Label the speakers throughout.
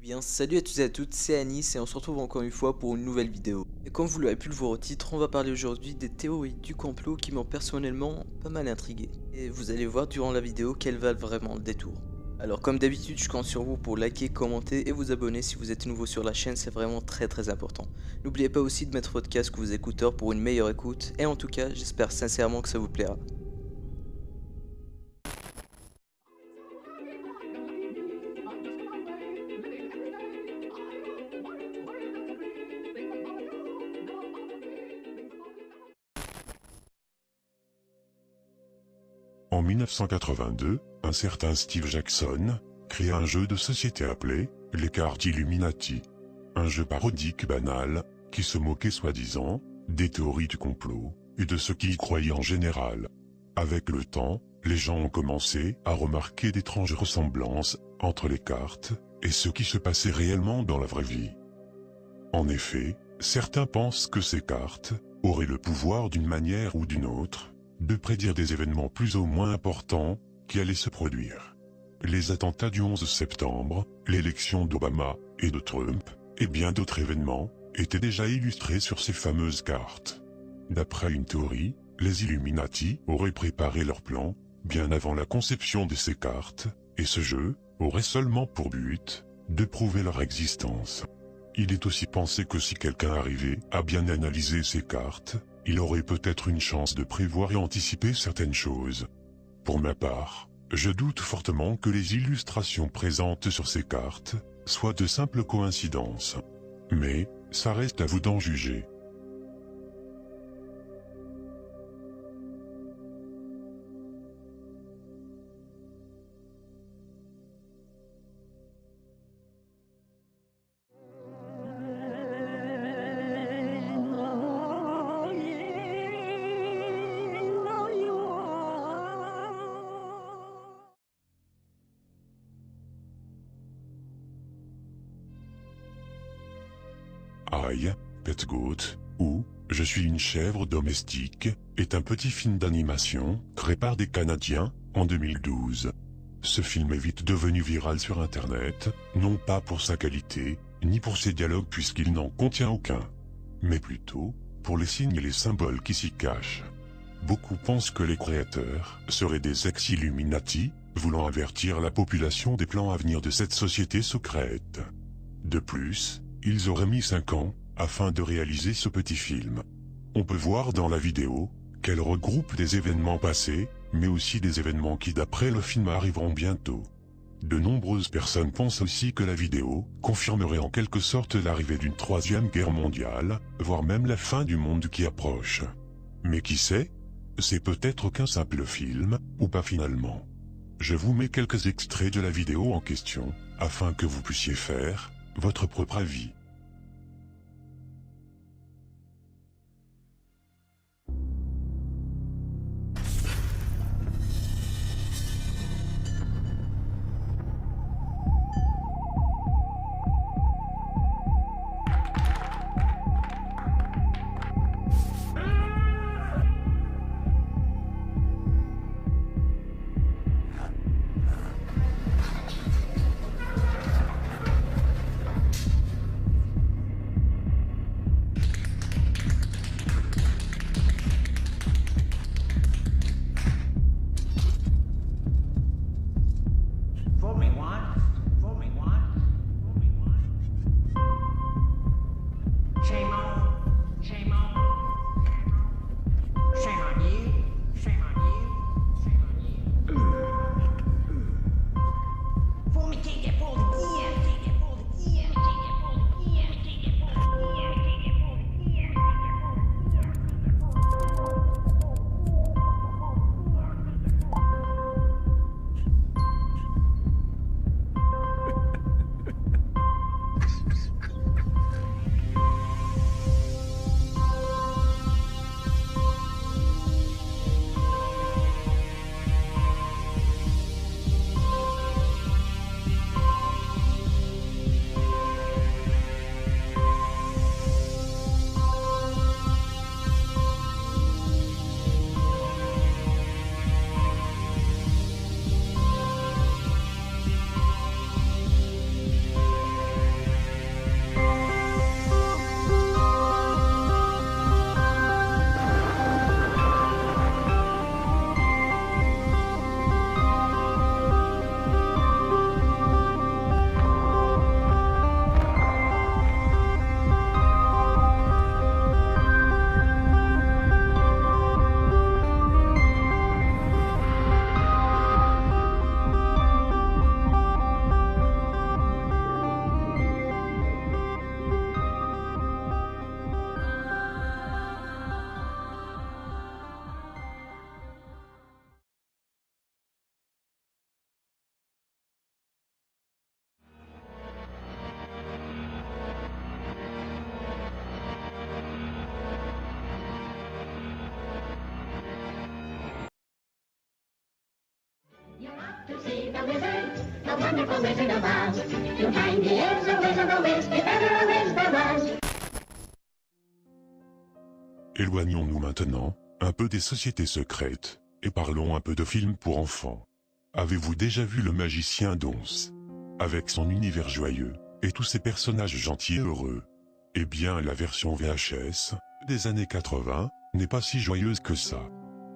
Speaker 1: Bien, salut à tous et à toutes, c'est Anis et on se retrouve encore une fois pour une nouvelle vidéo. Et comme vous l'avez pu le voir au titre, on va parler aujourd'hui des théories du complot qui m'ont personnellement pas mal intrigué. Et vous allez voir durant la vidéo qu'elles valent vraiment le détour. Alors comme d'habitude, je compte sur vous pour liker, commenter et vous abonner si vous êtes nouveau sur la chaîne, c'est vraiment très important. N'oubliez pas aussi de mettre votre casque ou vos écouteurs pour une meilleure écoute, et en tout cas, j'espère sincèrement que ça vous plaira.
Speaker 2: En 1982, un certain Steve Jackson créa un jeu de société appelé les cartes Illuminati. Un jeu parodique banal qui se moquait soi-disant des théories du complot et de ceux qui y croyaient en général. Avec le temps, les gens ont commencé à remarquer d'étranges ressemblances entre les cartes et ce qui se passait réellement dans la vraie vie. En effet, certains pensent que ces cartes auraient le pouvoir d'une manière ou d'une autre de prédire des événements plus ou moins importants qui allaient se produire. Les attentats du 11 septembre, l'élection d'Obama et de Trump, et bien d'autres événements, étaient déjà illustrés sur ces fameuses cartes. D'après une théorie, les Illuminati auraient préparé leur plan bien avant la conception de ces cartes, et ce jeu aurait seulement pour but de prouver leur existence. Il est aussi pensé que si quelqu'un arrivait à bien analyser ces cartes, il aurait peut-être une chance de prévoir et anticiper certaines choses. Pour ma part, je doute fortement que les illustrations présentes sur ces cartes soient de simples coïncidences. Mais, ça reste à vous d'en juger. I, Pet Goat, ou Je suis une chèvre domestique, est un petit film d'animation créé par des Canadiens en 2012. Ce film est vite devenu viral sur internet, non pas pour sa qualité, ni pour ses dialogues puisqu'il n'en contient aucun, mais plutôt pour les signes et les symboles qui s'y cachent. Beaucoup pensent que les créateurs seraient des ex-Illuminati, voulant avertir la population des plans à venir de cette société secrète. De plus, ils auraient mis 5 ans afin de réaliser ce petit film. On peut voir dans la vidéo qu'elle regroupe des événements passés, mais aussi des événements qui d'après le film arriveront bientôt. De nombreuses personnes pensent aussi que la vidéo confirmerait en quelque sorte l'arrivée d'une 3e guerre mondiale, voire même la fin du monde qui approche. Mais qui sait? C'est peut-être qu'un simple film, ou pas finalement. Je vous mets quelques extraits de la vidéo en question, afin que vous puissiez faire votre propre avis.
Speaker 3: the wonderful Wizard of Oz. To find he is a wizard, a whiz, if ever a whiz there was.
Speaker 2: Éloignons-nous maintenant un peu des sociétés secrètes et parlons un peu de films pour enfants. Avez-vous déjà vu Le Magicien d'Oz? Avec son univers joyeux et tous ses personnages gentils et heureux. Eh bien, la version VHS des années 80 n'est pas si joyeuse que ça.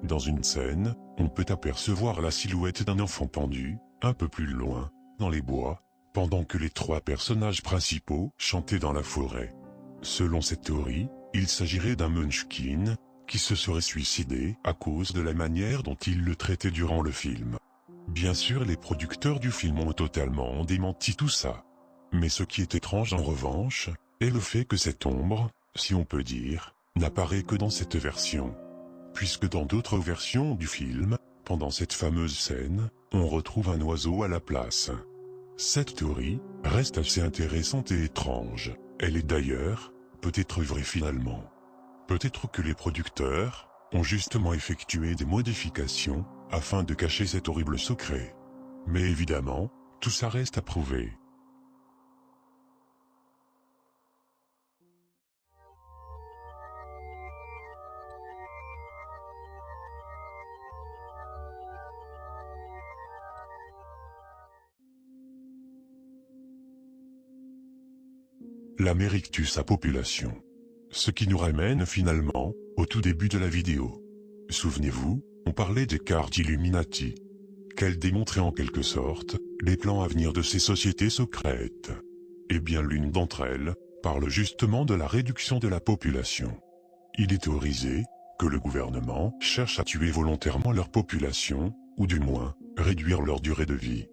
Speaker 2: Dans une scène, on peut apercevoir la silhouette d'un enfant pendu, un peu plus loin, dans les bois, pendant que les trois personnages principaux chantaient dans la forêt. Selon cette théorie, il s'agirait d'un Munchkin qui se serait suicidé à cause de la manière dont il le traitait durant le film. Bien sûr, les producteurs du film ont totalement démenti tout ça. Mais ce qui est étrange en revanche, est le fait que cette ombre, si on peut dire, n'apparaît que dans cette version. Puisque dans d'autres versions du film, pendant cette fameuse scène, on retrouve un oiseau à la place. Cette théorie reste assez intéressante et étrange. Elle est d'ailleurs, peut-être vraie finalement. Peut-être que les producteurs ont justement effectué des modifications afin de cacher cet horrible secret. Mais évidemment, tout ça reste à prouver. L'Amérique tue sa population. Ce qui nous ramène finalement au tout début de la vidéo. Souvenez-vous, on parlait des cartes Illuminati, qu'elles démontraient en quelque sorte les plans à venir de ces sociétés secrètes. Eh bien, l'une d'entre elles parle justement de la réduction de la population. Il est théorisé que le gouvernement cherche à tuer volontairement leur population, ou du moins, réduire leur durée de vie.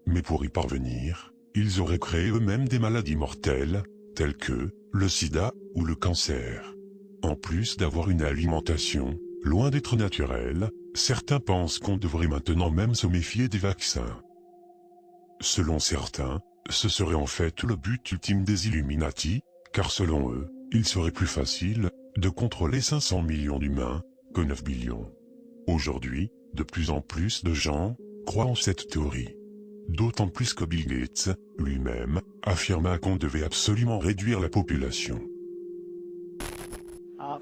Speaker 2: Mais pour y parvenir, ils auraient créé eux-mêmes des maladies mortelles, telles que le sida ou le cancer. En plus d'avoir une alimentation loin d'être naturelle, certains pensent qu'on devrait maintenant même se méfier des vaccins. Selon certains, ce serait en fait le but ultime des Illuminati, car selon eux, il serait plus facile de contrôler 500 millions d'humains que 9 billions. Aujourd'hui, de plus en plus de gens croient en cette théorie. D'autant plus que Bill Gates, lui-même, affirma qu'on devait absolument réduire la population.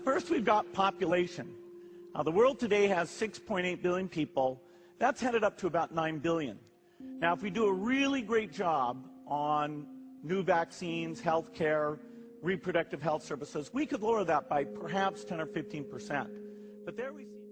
Speaker 4: First, we've got population. The world today has 6.8 billion people. That's headed up to about 9 billion. Now, if we do a really great job on new vaccines, healthcare, reproductive health services, we could lower that by perhaps 10 or 15%. But there we see